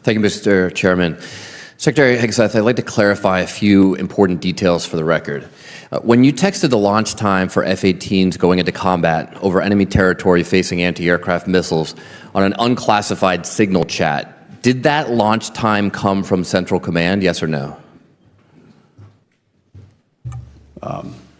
Thank you, Mr. Chairman. Secretary Hegseth, I'd like to clarify a few important details for the record. When you texted the launch time for F-18s going into combat over enemy territory facing anti-aircraft missiles on an unclassified signal chat, did that launch time come from Central Command, yes or no?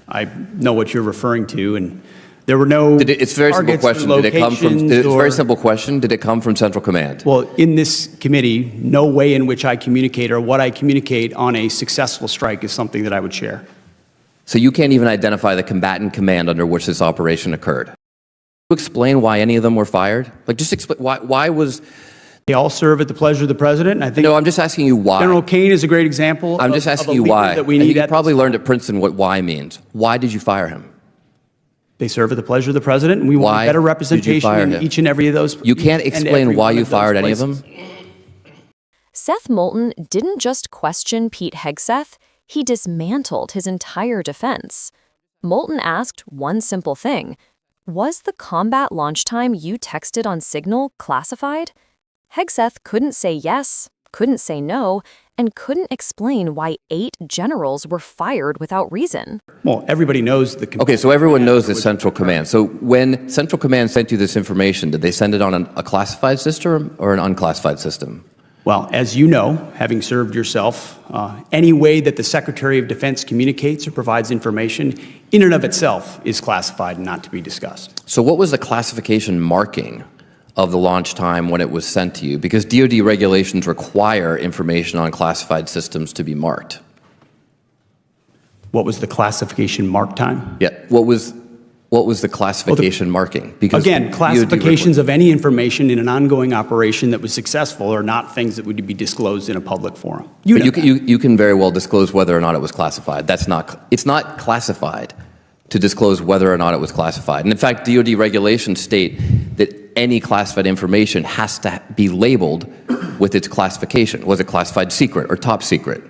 I know what you're referring to, and there were no It's a very simple question. Did it come from? It's a very simple question. Did it come from Central Command? Well, in this committee, no way in which I communicate or what I communicate on a successful strike is something that I would share. So you can't even identify the combatant command under which this operation occurred. Can you explain why any of them were fired? Like, just explain why was... They all serve at the pleasure of the president. And I think no, I'm just asking you why. General Kane is a great example. I'm just asking you why. That we need. You probably learned at Princeton what why means. Why did you fire him? They serve at the pleasure of the president, and we want better representation in each and every of those. You can't explain why you fired any of them? Seth Moulton didn't just question Pete Hegseth, he dismantled his entire defense. Moulton asked one simple thing: was the combat launch time you texted on Signal classified? Hegseth couldn't say yes, couldn't say no, and couldn't explain why 8 generals were fired without reason. Well, everybody knows the... Okay, so everyone knows the Central Command. So when Central Command sent you this information, did they send it on a classified system or an unclassified system? Well, as you know, having served yourself, any way that the Secretary of Defense communicates or provides information in and of itself is classified and not to be discussed. So what was the classification marking of the launch time when it was sent to you? Because DoD regulations require information on classified systems to be marked. What was the classification mark time? Yeah, what was the classification marking? Because again, classifications of any information in an ongoing operation that was successful are not things that would be disclosed in a public forum. You can very well disclose whether or not it was classified. It's not classified to disclose whether or not it was classified. And in fact, DoD regulations state that any classified information has to be labeled with its classification. Was it classified secret or top secret?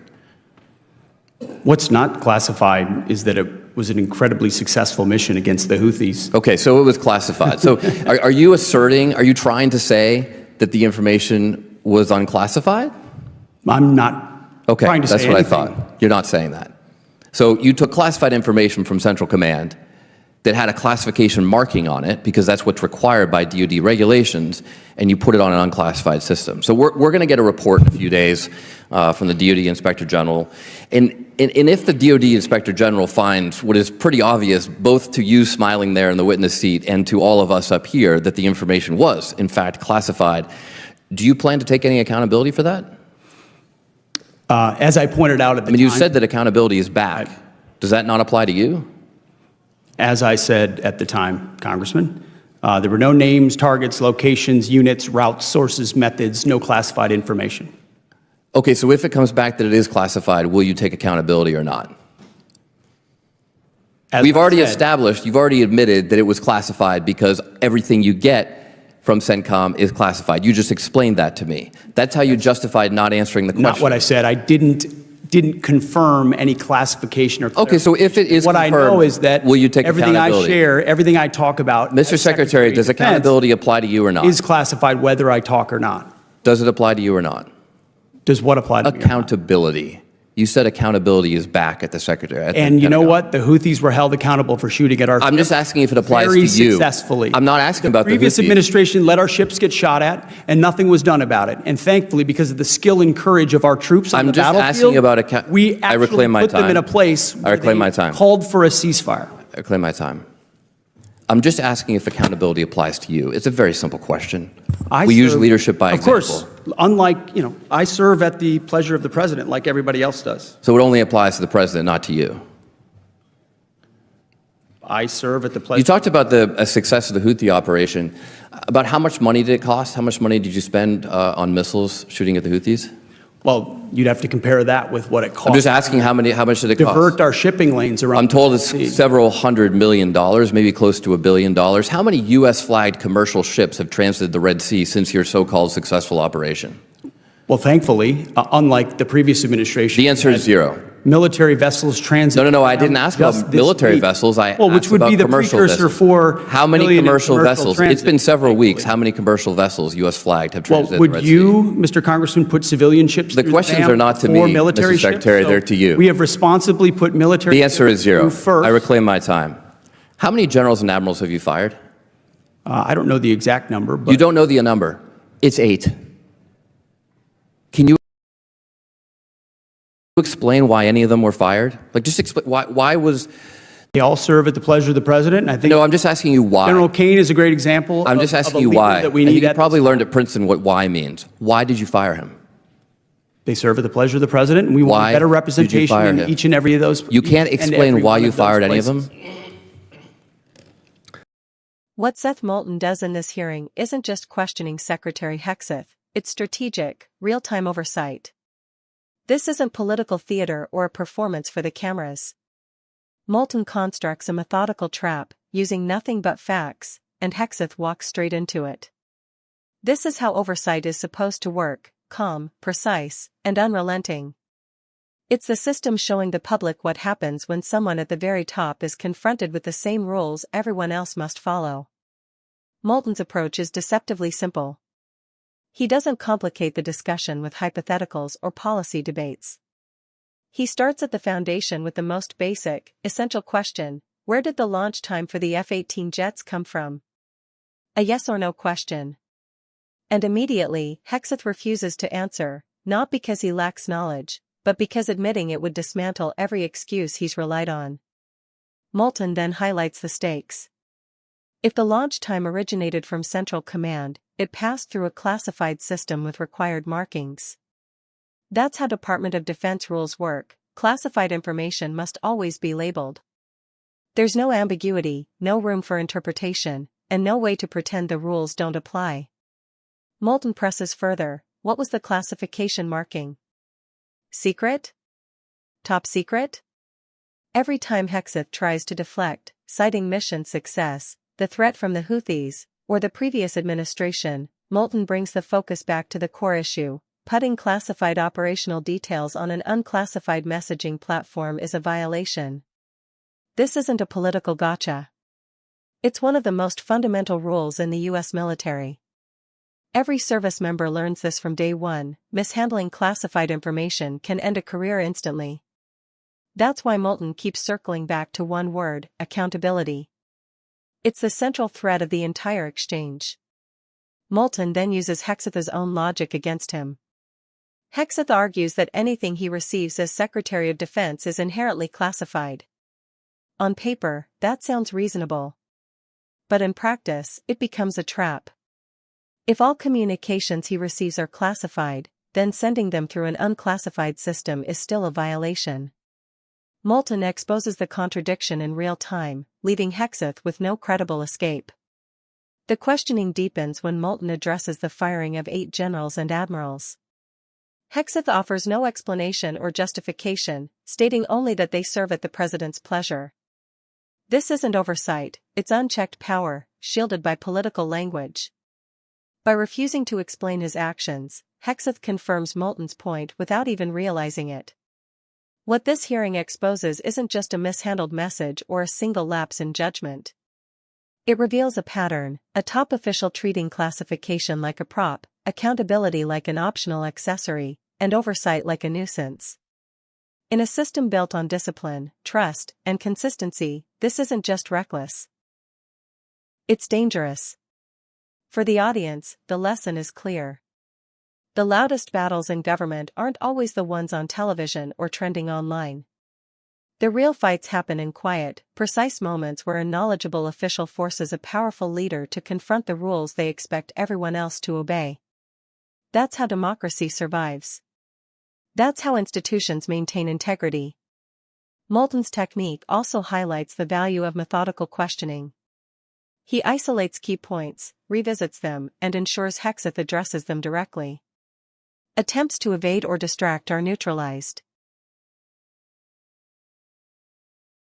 What's not classified is that it was an incredibly successful mission against the Houthis. Okay, so it was classified. So are you trying to say that the information was unclassified? I'm not trying to say anything. That's what I thought. You're not saying that. So you took classified information from Central Command that had a classification marking on it, because that's what's required by DoD regulations, and you put it on an unclassified system. So we're going to get a report in a few days from the DoD Inspector General. And if the DoD Inspector General finds what is pretty obvious, both to you smiling there in the witness seat and to all of us up here, that the information was, in fact, classified, do you plan to take any accountability for that? As I pointed out at the time... you said that accountability is back. Does that not apply to you? As I said at the time, Congressman, there were no names, targets, locations, units, routes, sources, methods, no classified information. Okay, so if it comes back that it is classified, will you take accountability or not? We've already established, you've already admitted that it was classified because everything you get from CENTCOM is classified. You just explained that to me. That's how you justified not answering the question. Not what I said. I didn't confirm any classification or okay, so if it is what confirmed, I know is that will you take everything accountability? I share, everything I talk about, Mr. Secretary, does accountability apply to you or not? Is classified whether I talk or not. Does it apply to you or not? Does what apply to me? Accountability. You said accountability is back at the Secretary. And you know what? The Houthis were held accountable for shooting at our ships. I'm just asking if it applies to you. Very successfully. I'm not asking about the Houthis. The previous administration let our ships get shot at, and nothing was done about it. And thankfully, because of the skill and courage of our troops on the battlefield, asking about we actually put them in a place where they called for a ceasefire. I reclaim my time. I'm just asking if accountability applies to you. It's a very simple question. We use leadership by example. Of course. Unlike, I serve at the pleasure of the president like everybody else does. So it only applies to the president, not to you. I serve at the pleasure. You talked about the success of the Houthi operation. About how much money did it cost? How much money did you spend on missiles shooting at the Houthis? Well, you'd have to compare that with what it cost. I'm just asking how much did it cost? Divert our shipping lanes around. I'm told it's several $100 million, maybe close to $1 billion. How many U.S. flagged commercial ships have transited the Red Sea since your so-called successful operation? Well, thankfully, unlike the previous administration. The answer is zero. military vessels transit. No, I didn't ask just about this military week. vessels. I Well, which asked would about be the commercial precursor vessels. for How many civilian and commercial vessels? transit, It's been several weeks. thankfully. How many commercial vessels, U.S. flagged, have Well, transited the would Red you, Mr. Congressman, put civilian ships The through questions dam are not to before me, military Mr. ships? Secretary, So they're to you. We have responsibly put military The answer ships is zero. through first. I reclaim my time. How many generals and admirals have you fired? I don't know the exact number, but You don't know the number. It's 8. Can you explain why any of them were fired? Like, just explain why was... they all serve at the pleasure of the president. And I think No, I'm just asking you why. General Kane is a great example. I'm just of asking a you leader why. that we I need think you at probably this learned time. at Princeton what why means. Why did you fire him? They serve at the pleasure of the president, and we want Why better did you representation fire in him? each and every of those. You can't each and explain every why one you of those fired any of places. them? What Seth Moulton does in this hearing isn't just questioning Secretary Hegseth, it's strategic, real-time oversight. This isn't political theater or a performance for the cameras. Moulton constructs a methodical trap, using nothing but facts, and Hegseth walks straight into it. This is how oversight is supposed to work: calm, precise, and unrelenting. It's the system showing the public what happens when someone at the very top is confronted with the same rules everyone else must follow. Moulton's approach is deceptively simple. He doesn't complicate the discussion with hypotheticals or policy debates. He starts at the foundation with the most basic, essential question: where did the launch time for the F-18 jets come from? A yes or no question. And immediately, Hegseth refuses to answer, not because he lacks knowledge, but because admitting it would dismantle every excuse he's relied on. Moulton then highlights the stakes. If the launch time originated from Central Command, it passed through a classified system with required markings. That's how Department of Defense rules work: classified information must always be labeled. There's no ambiguity, no room for interpretation, and no way to pretend the rules don't apply. Moulton presses further: what was the classification marking? Secret? Top secret? Every time Hegseth tries to deflect, citing mission success, the threat from the Houthis, or the previous administration, Moulton brings the focus back to the core issue: putting classified operational details on an unclassified messaging platform is a violation. This isn't a political gotcha. It's one of the most fundamental rules in the U.S. military. Every service member learns this from day one: mishandling classified information can end a career instantly. That's why Moulton keeps circling back to one word: accountability. It's the central thread of the entire exchange. Moulton then uses Hegseth's own logic against him. Hegseth argues that anything he receives as Secretary of Defense is inherently classified. On paper, that sounds reasonable. But in practice, it becomes a trap. If all communications he receives are classified, then sending them through an unclassified system is still a violation. Moulton exposes the contradiction in real time, leaving Hegseth with no credible escape. The questioning deepens when Moulton addresses the firing of 8 generals and admirals. Hegseth offers no explanation or justification, stating only that they serve at the president's pleasure. This isn't oversight, it's unchecked power, shielded by political language. By refusing to explain his actions, Hegseth confirms Moulton's point without even realizing it. What this hearing exposes isn't just a mishandled message or a single lapse in judgment. It reveals a pattern: a top official treating classification like a prop, accountability like an optional accessory, and oversight like a nuisance. In a system built on discipline, trust, and consistency, this isn't just reckless. It's dangerous. For the audience, the lesson is clear. The loudest battles in government aren't always the ones on television or trending online. The real fights happen in quiet, precise moments where a knowledgeable official forces a powerful leader to confront the rules they expect everyone else to obey. That's how democracy survives. That's how institutions maintain integrity. Moulton's technique also highlights the value of methodical questioning. He isolates key points, revisits them, and ensures Hegseth addresses them directly. Attempts to evade or distract are neutralized.